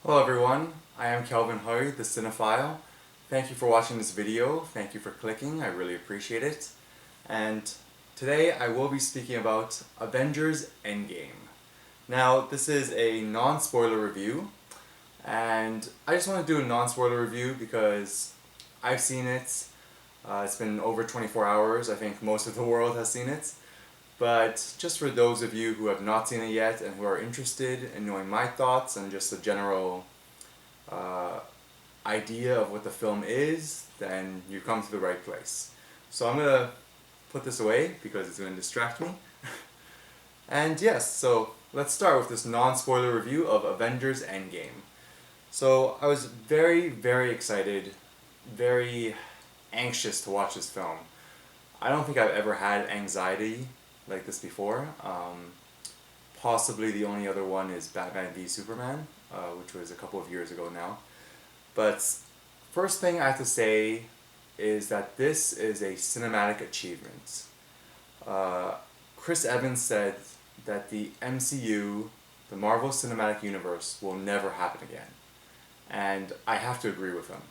Hello everyone, I am Kelvin Hoy, the Cinephile. Thank you for watching this video, thank you for clicking, I really appreciate it. And today I will be speaking about Avengers Endgame. Now this is a non-spoiler review, and I just want to do a non-spoiler review because I've seen it. It's been over 24 hours, I think most of the world has seen it. But just for those of you who have not seen it yet and who are interested in knowing my thoughts and just a general uh, idea of what the film is, then you've come to the right place. So I'm going to put this away because it's going to distract me. And yes, so let's start with this non-spoiler review of Avengers Endgame. So I was very, very excited, very anxious to watch this film. I don't think I've ever had anxiety like this before. Possibly the only other one is Batman v Superman, which was a couple of years ago now. But first thing I have to say is that this is a cinematic achievement. Uh, Chris Evans said that the MCU, the Marvel Cinematic Universe, will never happen again. And I have to agree with him.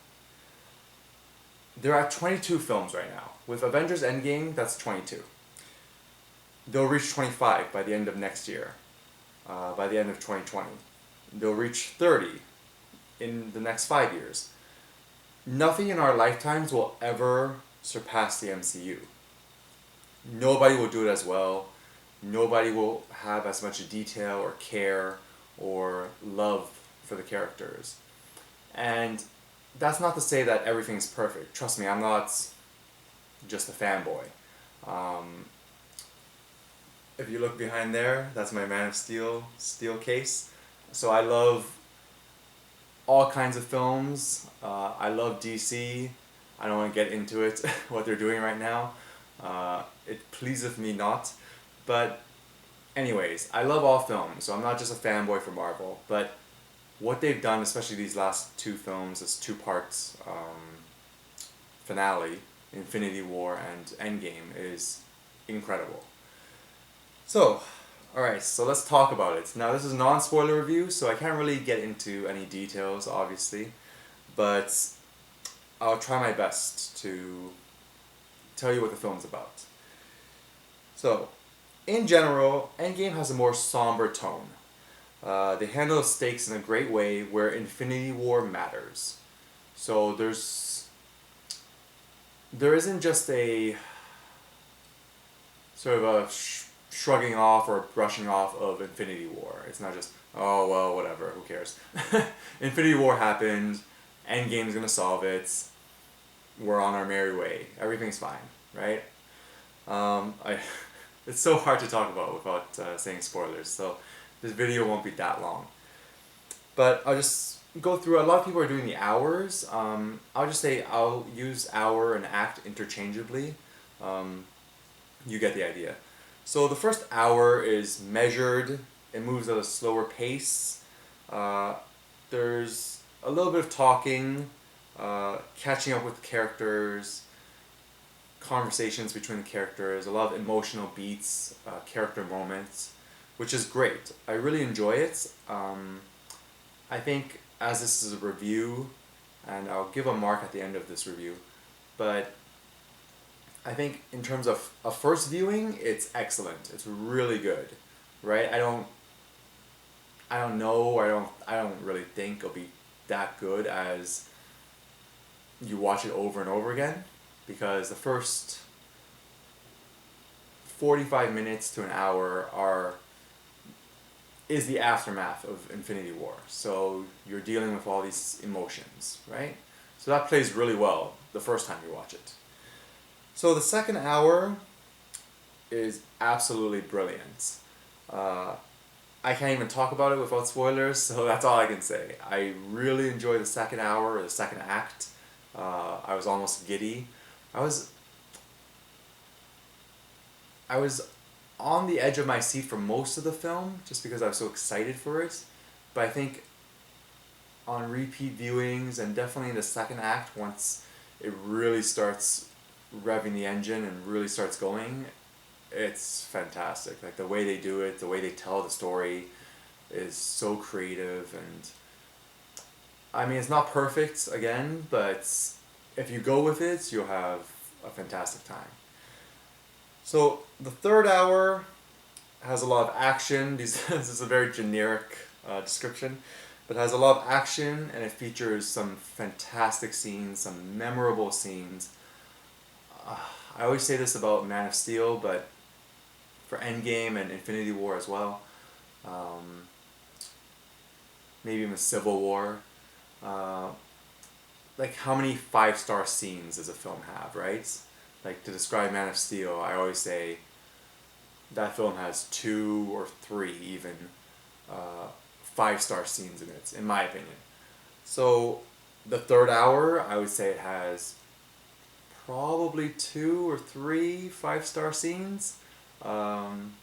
There are 22 films right now. With Avengers Endgame, that's 22. They'll reach 25 by the end of next year, by the end of 2020. They'll reach 30 in the next 5 years. Nothing in our lifetimes will ever surpass the MCU. Nobody will do it as well. Nobody will have as much detail or care or love for the characters. And that's not to say that everything's perfect. Trust me, I'm not just a fanboy. If you look behind there, that's my Man of Steel case. So I love all kinds of films. I love DC. I don't want to get into it, what they're doing right now. It pleaseth me not. But anyways, I love all films, so I'm not just a fanboy for Marvel. But what they've done, especially these last two films, this two parts finale, Infinity War and Endgame, is incredible. So, alright, so let's talk about it. Now this is a non-spoiler review, so I can't really get into any details, obviously, but I'll try my best to tell you what the film's about. So, in general, Endgame has a more somber tone. They handle the stakes in a great way where Infinity War matters. So there isn't just a sort of a shrugging off or brushing off of Infinity War. It's not just, oh well, whatever, who cares. Infinity War happened, Endgame's gonna solve it, we're on our merry way, everything's fine, right? It's so hard to talk about without saying spoilers, so this video won't be that long. But I'll just go through, a lot of people are doing the hours. I'll just say I'll use hour and act interchangeably. You get the idea. So the first hour is measured, it moves at a slower pace. There's a little bit of talking, catching up with the characters, conversations between the characters, a lot of emotional beats, character moments, which is great. I really enjoy it. I think as this is a review, and I'll give a mark at the end of this review, but I think in terms of a first viewing, it's excellent. It's really good, right? I don't know. I don't really think it'll be that good as you watch it over and over again, because the first 45 minutes to an hour is the aftermath of Infinity War. So you're dealing with all these emotions, right? So that plays really well the first time you watch it. So the second hour is absolutely brilliant. I can't even talk about it without spoilers, so that's all I can say. I really enjoyed the second hour, or the second act. I was almost giddy. I was on the edge of my seat for most of the film, just because I was so excited for it. But I think on repeat viewings, and definitely in the second act, once it really starts revving the engine and really starts going, it's fantastic. Like the way they do it, the way they tell the story is so creative, and I mean, it's not perfect again, but if you go with it, you'll have a fantastic time. So the third hour has a lot of action. This is a very generic description, but it has a lot of action and it features some fantastic scenes, some memorable scenes. I always say this about Man of Steel, but for Endgame and Infinity War as well, um, maybe even Civil War. Uh, like how many 5-star scenes does a film have, right? Like to describe Man of Steel, I always say that film has 2 or 3 even 5-star scenes in it, in my opinion. So the third hour, I would say it has probably 2 or 3 5-star scenes. Um,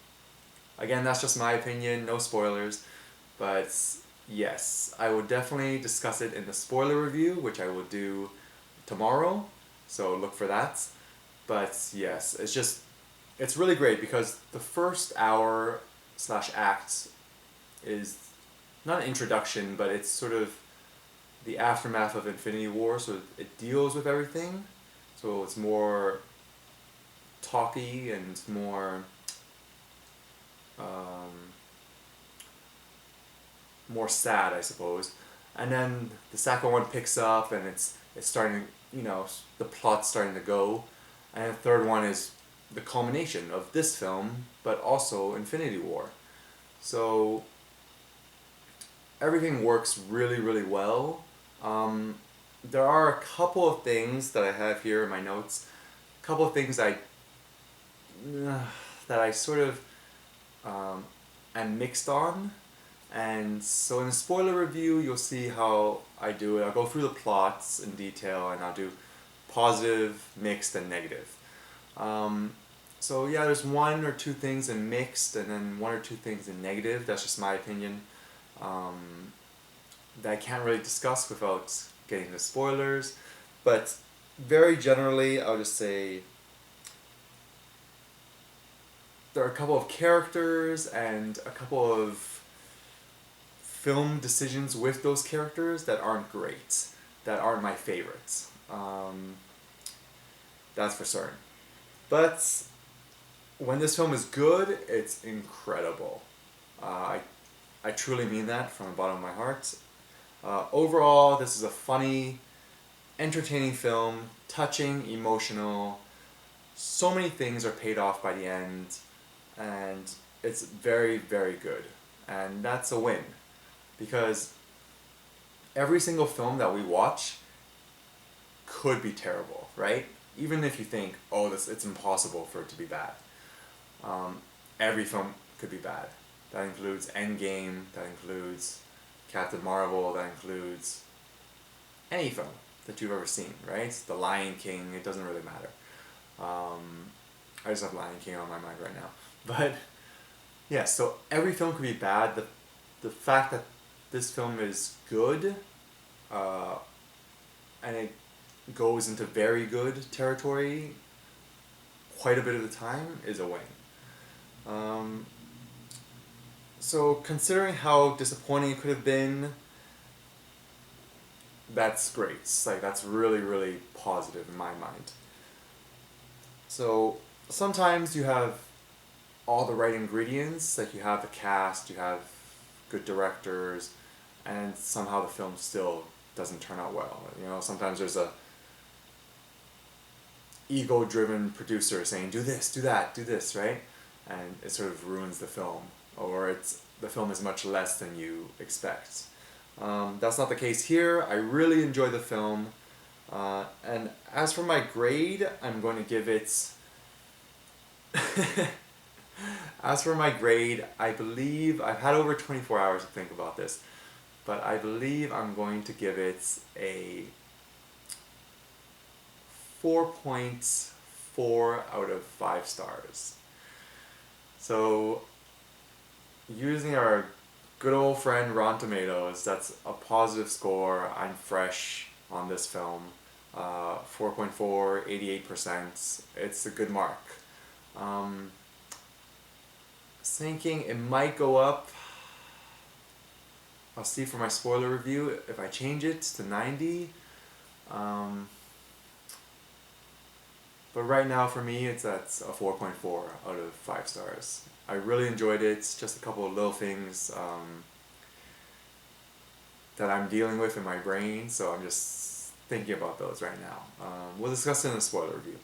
Again, that's just my opinion, no spoilers, but yes, I would definitely discuss it in the spoiler review, which I will do tomorrow, so look for that. But yes, it's really great because the first hour slash act is not an introduction, but it's sort of the aftermath of Infinity War, so it deals with everything. So it's more talky and more um, more sad, I suppose. And then the second one picks up, and it's starting. The plot's starting to go, and the third one is the culmination of this film, but also Infinity War. So everything works really, really well. Um, there are a couple of things that I have here in my notes. A couple of things that I sort of am mixed on. And so in the spoiler review, you'll see how I do it. I'll go through the plots in detail, and I'll do positive, mixed, and negative. Um, so yeah, there's 1 or 2 things in mixed, and then 1 or 2 things in negative. That's just my opinion. That I can't really discuss without getting the spoilers. But very generally, I'll just say there are a couple of characters and a couple of film decisions with those characters that aren't great, that aren't my favorites. That's for certain. But when this film is good, it's incredible. I truly mean that from the bottom of my heart. Overall, this is a funny, entertaining film, touching, emotional. So many things are paid off by the end, and it's very, very good. And that's a win, because every single film that we watch could be terrible, right? Even if you think, oh, it's impossible for it to be bad. Every film could be bad. That includes Endgame, that includes Captain Marvel, that includes any film that you've ever seen, right? The Lion King, it doesn't really matter. I just have Lion King on my mind right now. But yeah, so every film could be bad. The fact that this film is good, and it goes into very good territory quite a bit of the time, is a win. So considering how disappointing it could have been, that's great. Like, that's really, really positive in my mind. So sometimes you have all the right ingredients, like you have the cast, you have good directors, and somehow the film still doesn't turn out well. Sometimes there's a ego-driven producer saying, do this, do that, do this, right? And it sort of ruins the film, or the film is much less than you expect. That's not the case here. I really enjoy the film. And as for my grade, I'm going to give it... As for my grade, I believe... I've had over 24 hours to think about this, but I believe I'm going to give it a 4.4 out of 5 stars. So, using our good old friend Rotten Tomatoes, that's a positive score. I'm fresh on this film. 4.4, 88%. It's a good mark. Thinking it might go up I'll see for my spoiler review if I change it to 90. Um, but right now for me, it's at a 4.4 out of 5 stars. I really enjoyed it. Just a couple of little things that I'm dealing with in my brain, so I'm just thinking about those right now. We'll discuss it in the spoiler review.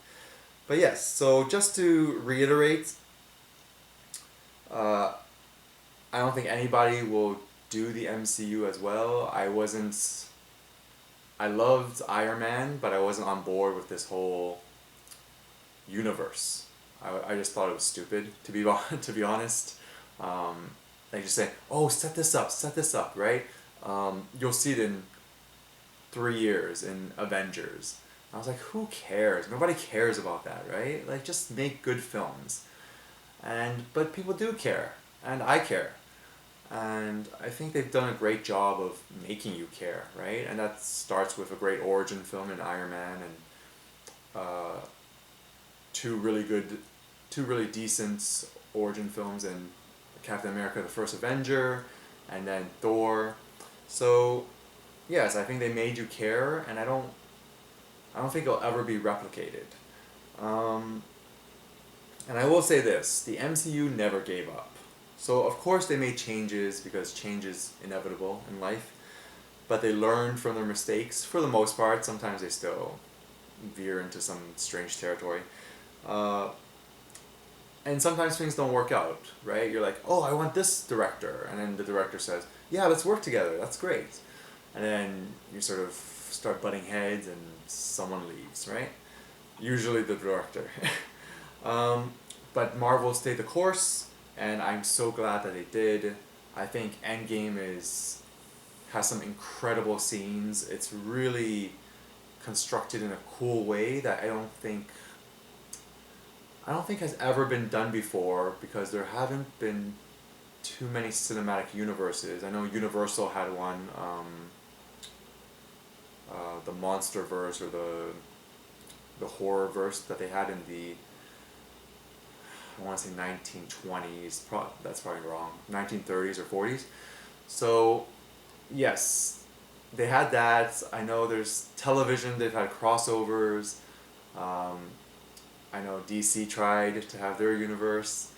But yes, so just to reiterate, uh, I don't think anybody will do the MCU as well. I loved Iron Man, but I wasn't on board with this whole universe. I just thought it was stupid, to be to be honest. They just say, oh, set this up, right? You'll see it in 3 years in Avengers. I was like, who cares? Nobody cares about that, right? Like, just make good films. But people do care, and I care. And I think they've done a great job of making you care, right? And that starts with a great origin film in Iron Man and uh, two really good, two really decent origin films in Captain America: The First Avenger, and then Thor. So, yes, I think they made you care, and I don't think it'll ever be replicated. Um, and I will say this: the MCU never gave up. So of course they made changes because change is inevitable in life, but they learned from their mistakes for the most part. Sometimes they still veer into some strange territory. Uh, and sometimes things don't work out, right? You're like, oh, I want this director. And then the director says, yeah, let's work together. That's great. And then you sort of start butting heads and someone leaves, right? Usually the director. um, but Marvel stayed the course, and I'm so glad that they did. I think Endgame has some incredible scenes. It's really constructed in a cool way that I don't think has ever been done before, because there haven't been too many cinematic universes. I know Universal had one, the monster verse, or the horror verse that they had in the, I want to say 1920s. That's probably wrong. 1930s or 40s. So yes, they had that. I know there's television. They've had crossovers. Um, I know DC tried to have their universe,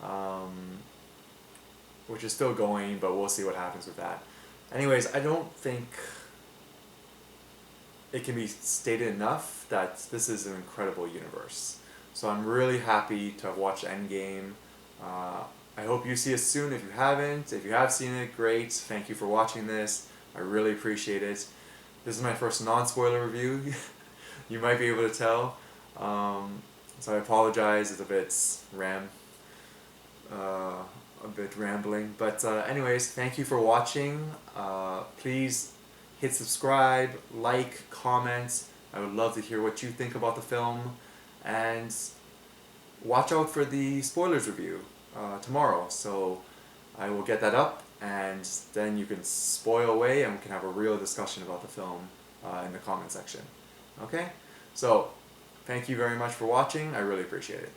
um, which is still going, but we'll see what happens with that. Anyways, I don't think it can be stated enough that this is an incredible universe. So I'm really happy to have watched Endgame. I hope you see it soon if you haven't. If you have seen it, great. Thank you for watching this. I really appreciate it. This is my first non-spoiler review. You might be able to tell. So I apologize. It's a bit rambling. But anyways, thank you for watching. Please hit subscribe, like, comment. I would love to hear what you think about the film. And watch out for the spoilers review tomorrow. So I will get that up, and then you can spoil away and we can have a real discussion about the film in the comment section. Okay? So, thank you very much for watching. I really appreciate it.